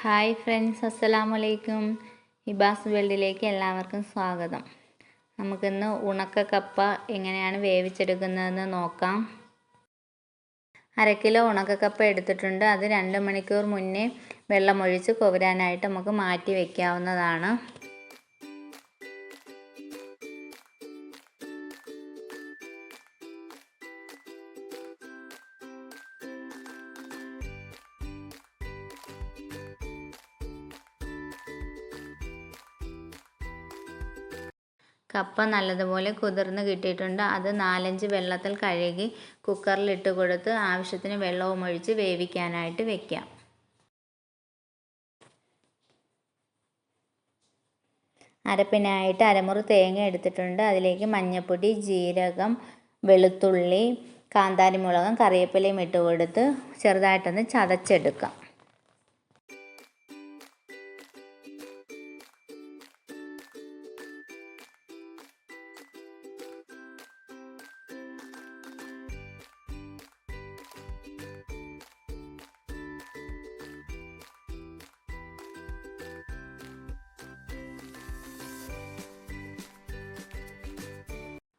Hi friends, അസ്സലാമു അലൈക്കും. ഹിബാസ് വേൾഡിലേക്ക് എല്ലാവർക്കും സ്വാഗതം. നമുക്കിന്ന് ഉണക്ക കപ്പ എങ്ങനെയാണ് വേവിച്ചെടുക്കുന്നതെന്ന് നോക്കാം. 1/2 കിലോ ഉണക്കക്കപ്പ എടുത്തിട്ടുണ്ട്. അത് 2 മണിക്കൂർ മുന്നേ വെള്ളമൊഴിച്ച് കുതിരാനായിട്ട് നമുക്ക് മാറ്റി വയ്ക്കാവുന്നതാണ്. കപ്പ നല്ലതുപോലെ കുതിർന്ന് കിട്ടിയിട്ടുണ്ട്. അത് 4-5 വെള്ളത്തിൽ കഴുകി കുക്കറിലിട്ട് കൊടുത്ത് ആവശ്യത്തിന് വെള്ളവും ഒഴിച്ച് വേവിക്കാനായിട്ട് വെക്കാം. അരപ്പിനായിട്ട് അരമുറി തേങ്ങ എടുത്തിട്ടുണ്ട്. അതിലേക്ക് മഞ്ഞൾപ്പൊടി, ജീരകം, വെളുത്തുള്ളി, കാന്താരിമുളകും കറിവേപ്പിലയും ഇട്ട് കൊടുത്ത് ചെറുതായിട്ടൊന്ന് ചതച്ചെടുക്കാം.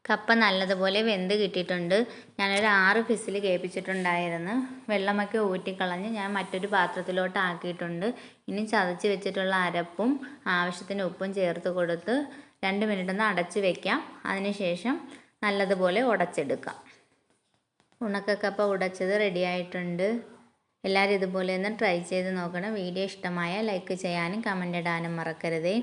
കപ്പ നല്ലതുപോലെ വെന്ത് കിട്ടിയിട്ടുണ്ട്. ഞാനൊരു 6 വിസിൽ കേൾപ്പിച്ചിട്ടുണ്ടായിരുന്നു. വെള്ളമൊക്കെ ഊറ്റിക്കളഞ്ഞ് ഞാൻ മറ്റൊരു പാത്രത്തിലോട്ട് ആക്കിയിട്ടുണ്ട്. ഇനി ചതച്ച് വെച്ചിട്ടുള്ള അരപ്പും ആവശ്യത്തിന് ഉപ്പും ചേർത്ത് കൊടുത്ത് 2 മിനിറ്റ് ഒന്ന് അടച്ച് വയ്ക്കാം. അതിനുശേഷം നല്ലതുപോലെ ഉടച്ചെടുക്കാം. ഉണക്കക്കപ്പ ഉടച്ചത് റെഡിയായിട്ടുണ്ട്. എല്ലാവരും ഇതുപോലെ ഒന്ന് ട്രൈ ചെയ്ത് നോക്കണം. വീഡിയോ ഇഷ്ടമായാൽ ലൈക്ക് ചെയ്യാനും കമൻ്റ് ഇടാനും മറക്കരുതേ.